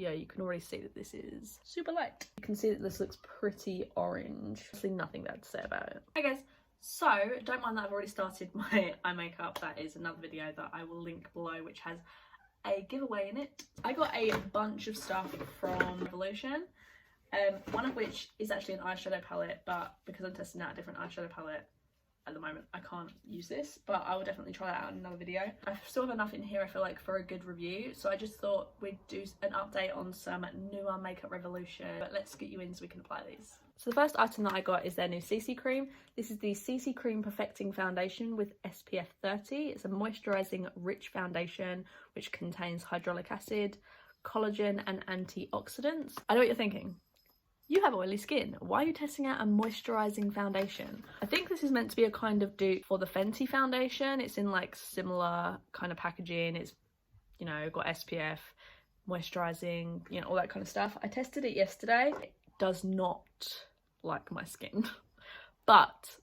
Yeah, you can already see that this is super light. You can see that this looks pretty orange. Actually, nothing bad to say about it. Hey guys, so don't mind that I've already started my eye makeup. That is another video that I will link below, which has a giveaway in it. I got a bunch of stuff from Revolution, one of which is actually an eyeshadow palette, but because I'm testing out a different eyeshadow palette at the moment, I can't use this, but I will definitely try that out in another video. I still have enough in here, I feel like, for a good review, so I just thought we'd do an update on some newer makeup Revolution. But let's get you in so we can apply these. So the first item that I got is their new CC cream. This is the CC Cream Perfecting Foundation with SPF 30. It's a moisturising rich foundation which contains hyaluronic acid, collagen and antioxidants. I know what you're thinking. You have oily skin. Why are you testing out a moisturising foundation? I think this is meant to be a kind of dupe for the Fenty foundation. It's in like similar kind of packaging. It's, you know, got SPF, moisturising, you know, all that kind of stuff. I tested it yesterday. It does not like my skin. but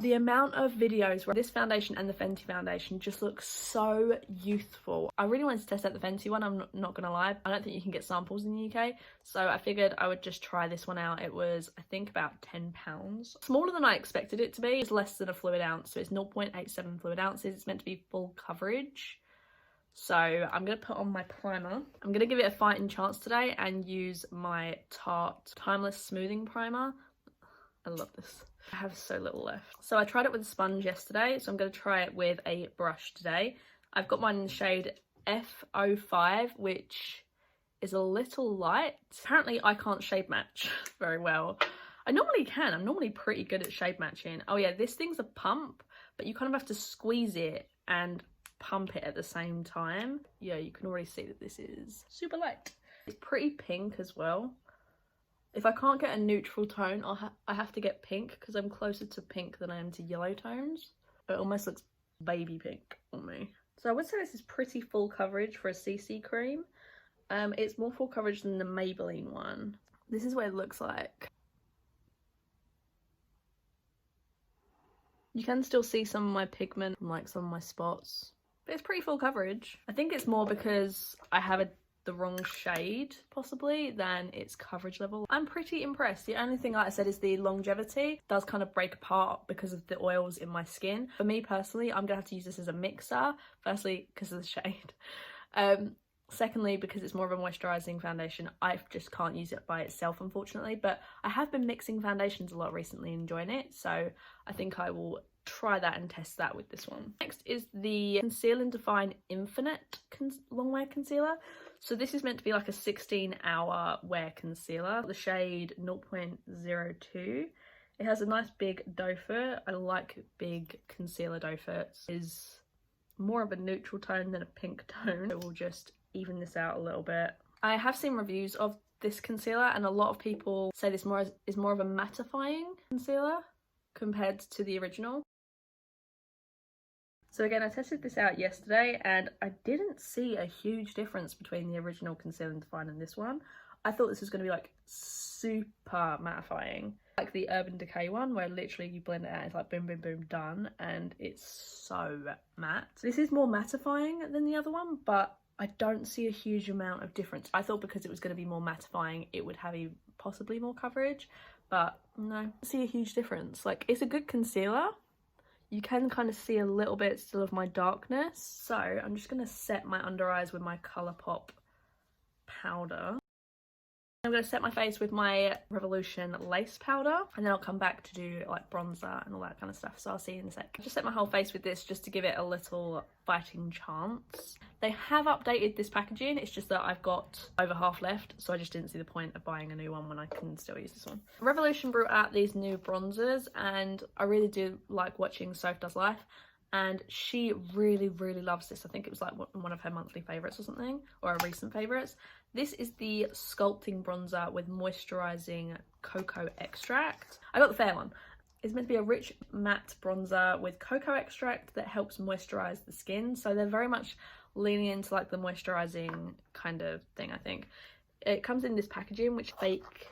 the amount of videos where this foundation and the Fenty foundation just look so youthful. I really wanted to test out the Fenty one, I'm not gonna lie. I don't think you can get samples in the UK, so I figured I would just try this one out. It was, I think, about £10. Smaller than I expected it to be. It's less than a fluid ounce, so it's 0.87 fluid ounces. It's meant to be full coverage. So I'm going to put on my primer. I'm going to give it a fighting chance today and use my Tarte Timeless Smoothing Primer. I love this. I have so little left. So I tried it with a sponge yesterday, so I'm going to try it with a brush today. I've got mine in the shade F05, which is a little light. Apparently I can't shade match very well. I normally can. I'm normally pretty good at shade matching. Oh yeah, this thing's a pump, but you kind of have to squeeze it and pump it at the same time. Yeah, you can already see that this is super light. It's pretty pink as well. If I can't get a neutral tone, I have to get pink because I'm closer to pink than I am to yellow tones. It almost looks baby pink on me. So I would say this is pretty full coverage for a CC cream. It's more full coverage than the Maybelline one. This is what it looks like. You can still see some of my pigment from like some of my spots. But it's pretty full coverage. I think it's more because I have the wrong shade, possibly, than its coverage level. I'm pretty impressed. The only thing, like I said, is the longevity does kind of break apart because of the oils in my skin. For me personally, I'm gonna have to use this as a mixer. Firstly, because of the shade. Secondly, because it's more of a moisturising foundation, I just can't use it by itself, unfortunately. But I have been mixing foundations a lot recently and enjoying it, so I think I will try that and test that with this one. Next is the Conceal and Define Infinite Longwear Concealer. So this is meant to be like a 16-hour wear concealer. The shade 0.02. It has a nice big doe foot. I like big concealer doe foots. It is more of a neutral tone than a pink tone. It will just even this out a little bit. I have seen reviews of this concealer and a lot of people say this is more of a mattifying concealer compared to the original. So again, I tested this out yesterday and I didn't see a huge difference between the original Conceal and Define and this one. I thought this was going to be like super mattifying. Like the Urban Decay one where literally you blend it out, it's like boom, boom, boom, done. And it's so matte. This is more mattifying than the other one, but I don't see a huge amount of difference. I thought because it was going to be more mattifying, it would have possibly more coverage, but no, I don't see a huge difference. Like, it's a good concealer. You can kind of see a little bit still of my darkness. So I'm just going to set my under eyes with my Colourpop powder. I'm going to set my face with my Revolution lace powder, and then I'll come back to do like bronzer and all that kind of stuff, so I'll see you in a sec. I just set my whole face with this just to give it a little fighting chance. They have updated this packaging, it's just that I've got over half left, so I just didn't see the point of buying a new one when I can still use this one. Revolution brought out these new bronzers, and I really do like watching Soph Does Life, and she really loves this. I think it was like one of her monthly favourites or something, or her recent favourites. This is the Sculpting Bronzer with moisturising cocoa extract. I got the fair one. It's meant to be a rich matte bronzer with cocoa extract that helps moisturise the skin. So they're very much leaning into like the moisturising kind of thing, I think. It comes in this packaging, which fake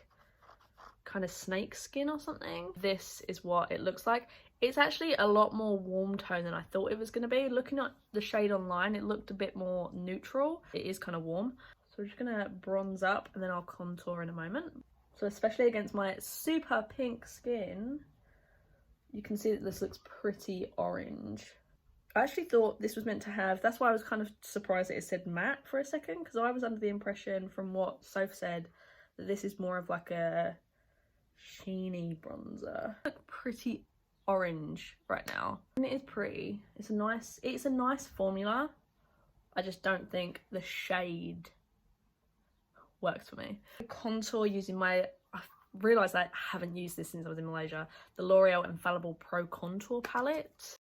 kind of snake skin or something. This is what it looks like. It's actually a lot more warm tone than I thought it was going to be. Looking at the shade online, it looked a bit more neutral. It is kind of warm. So we're just going to bronze up and then I'll contour in a moment. So especially against my super pink skin, you can see that this looks pretty orange. I actually thought this was meant to have, that's why I was kind of surprised that it said matte for a second, because I was under the impression from what Soph said that this is more of like a sheeny bronzer. Look pretty orange right now, and it is pretty. It's a nice formula. I just don't think the shade works for me. Contour using I realised I haven't used this since I was in Malaysia, the L'Oreal Infallible Pro Contour Palette.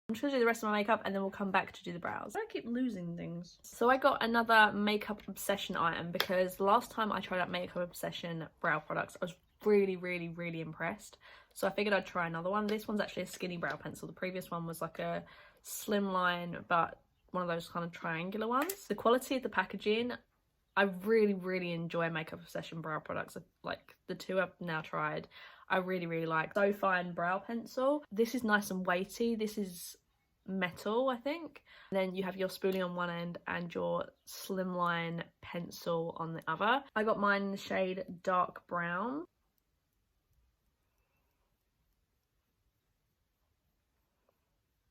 I'm just gonna do the rest of my makeup and then we'll come back to do the brows. I keep losing things. So I got another Makeup Obsession item because last time I tried out Makeup Obsession brow products, I was really impressed. So I figured I'd try another one. This one's actually a skinny brow pencil. The previous one was like a slimline, but one of those kind of triangular ones. The quality of the packaging, I really enjoy Makeup Obsession brow products. Like the two I've now tried, I really like. So Fine brow pencil. This is nice and weighty. This is metal, I think. And then you have your spoolie on one end and your slimline pencil on the other. I got mine in the shade dark brown.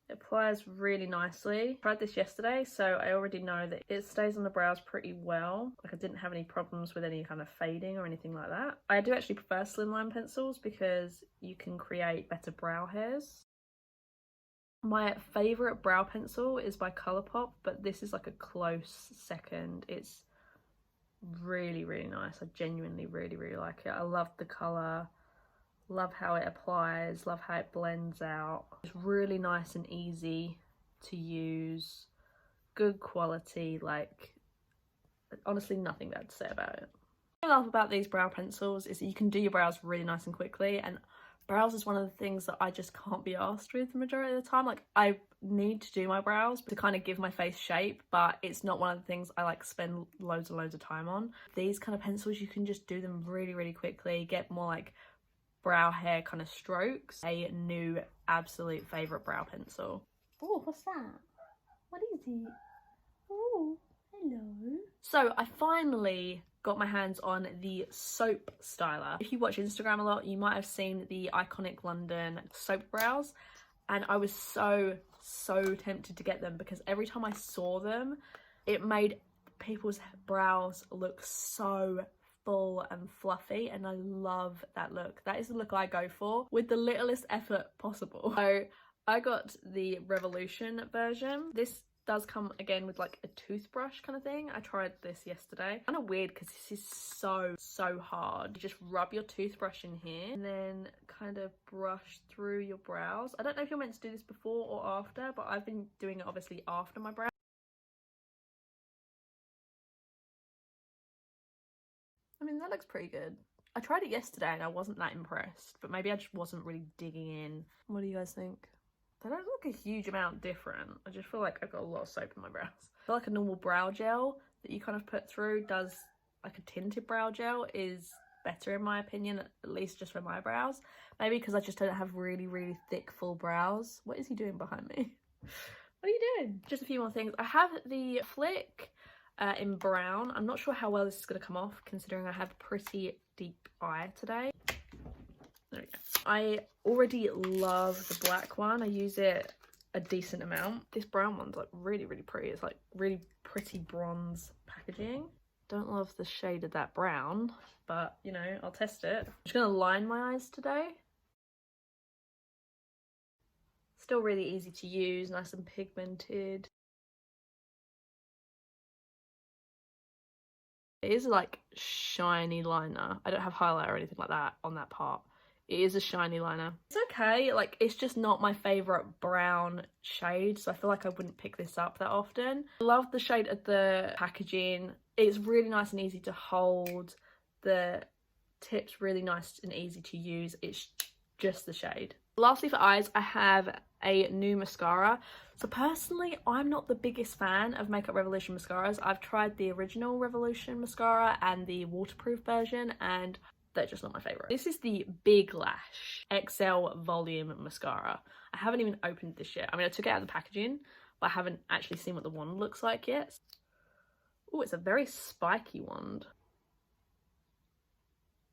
It applies really nicely. I tried this yesterday, so I already know that it stays on the brows pretty well. Like I didn't have any problems with any kind of fading or anything like that. I do actually prefer slimline pencils because you can create better brow hairs. My favourite brow pencil is by Colourpop, but this is like a close second. It's really nice. I genuinely really like it. I love the colour. Love how it applies, love how it blends out. It's really nice and easy to use, good quality, like honestly nothing bad to say about it. What I love about these brow pencils is that you can do your brows really nice and quickly, and brows is one of the things that I just can't be arsed with the majority of the time. Like I need to do my brows to kind of give my face shape, but it's not one of the things I like spend loads of time on. These kind of pencils, you can just do them really quickly, get more like brow hair kind of strokes. A new absolute favourite brow pencil. Oh, what's that? What is it? Oh, hello. So I finally got my hands on the soap styler. If you watch Instagram a lot, you might have seen the Iconic London soap brows, and I was so tempted to get them because every time I saw them, it made people's brows look so full and fluffy, and I love that look. That is the look I go for with the littlest effort possible. So I got the Revolution version. This does come again with like a toothbrush kind of thing. I tried this yesterday. Kind of weird because this is so hard. You just rub your toothbrush in here and then kind of brush through your brows. I don't know if you're meant to do this before or after, but I've been doing it obviously after my brows. I mean, that looks pretty good. I tried it yesterday and I wasn't that impressed, but maybe I just wasn't really digging in. What do you guys think? They don't look a huge amount different. I just feel like I've got a lot of soap in my brows. I feel like a normal brow gel that you kind of put through does, like a tinted brow gel is better in my opinion, at least just for my brows. Maybe because I just don't have really thick full brows. What is he doing behind me? What are you doing? Just a few more things. I have the Flick in brown. I'm not sure how well this is going to come off considering I have pretty deep eye today. There we go. I already love the black one. I use it a decent amount. This brown one's like really pretty. It's like really pretty bronze packaging. Don't love the shade of that brown, but you know, I'll test it. I'm just going to line my eyes today. Still really easy to use, nice and pigmented. It is like shiny liner. I don't have highlight or anything like that on that part. It is a shiny liner. It's okay, like it's just not my favourite brown shade, so I feel like I wouldn't pick this up that often. I love the shade of the packaging. It's really nice and easy to hold. The tip's really nice and easy to use. It's just the shade. Lastly for eyes, I have a new mascara. So personally, I'm not the biggest fan of Makeup Revolution mascaras. I've tried the original Revolution mascara and the waterproof version, and they're just not my favourite. This is the Big Lash XL Volume Mascara. I haven't even opened this yet. I mean, I took it out of the packaging, but I haven't actually seen what the wand looks like yet. Oh, it's a very spiky wand.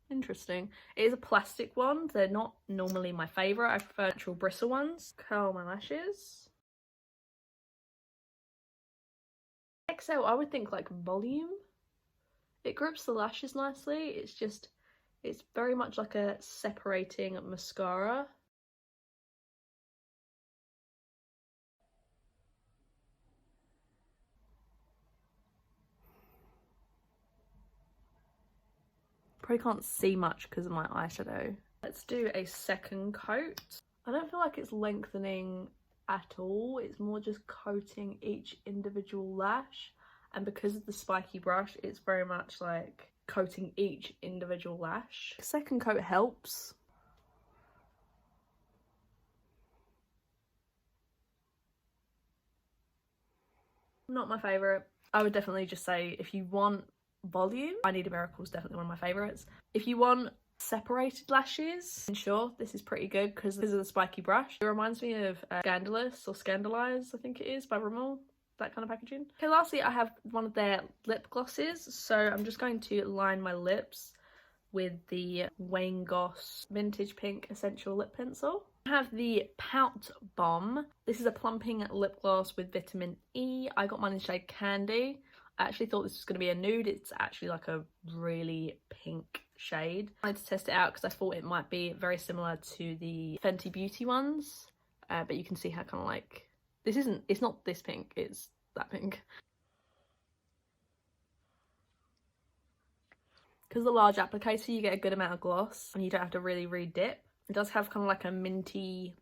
Interesting. It is a plastic wand. They're not normally my favourite. I prefer natural bristle ones. Curl my lashes. XL, I would think like volume. It grips the lashes nicely. It's very much like a separating mascara. Probably can't see much because of my eyeshadow. Let's do a second coat. I don't feel like it's lengthening at all. It's more just coating each individual lash. And because of the spiky brush, it's very much like coating each individual lash. Second coat helps. Not my favourite. I would definitely just say if you want volume, I Need a Miracle is definitely one of my favourites. If you want separated lashes, sure, this is pretty good because of the spiky brush. It reminds me of Scandalous or Scandalize, I think it is, by Rimmel. That kind of packaging. Okay, lastly, I have one of their lip glosses. So I'm just going to line my lips with the Goss Vintage Pink Essential Lip Pencil. I have the Pout Bomb. This is a plumping lip gloss with vitamin E. I got mine in shade Candy. I actually thought this was going to be a nude. It's actually like a really pink shade. I wanted to test it out because I thought it might be very similar to the Fenty Beauty ones. But you can see how kind of like, it's not this pink, it's that pink. Because the large applicator, you get a good amount of gloss and you don't have to really re-dip. It does have kind of like a minty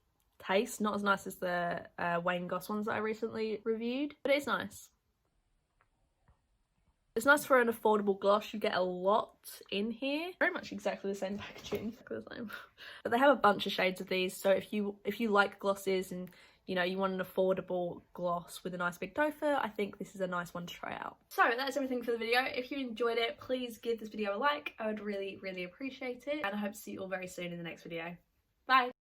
taste, not as nice as the Goss ones that I recently reviewed, but it's nice. It's nice for an affordable gloss. You get a lot in here. Very much exactly the same packaging. Exactly the same. But they have a bunch of shades of these, so if you like glosses and you know you want an affordable gloss with a nice big doe foot, I think this is a nice one to try out. So that's everything for the video. If you enjoyed it, please give this video a like. I would really, really appreciate it. And I hope to see you all very soon in the next video. Bye!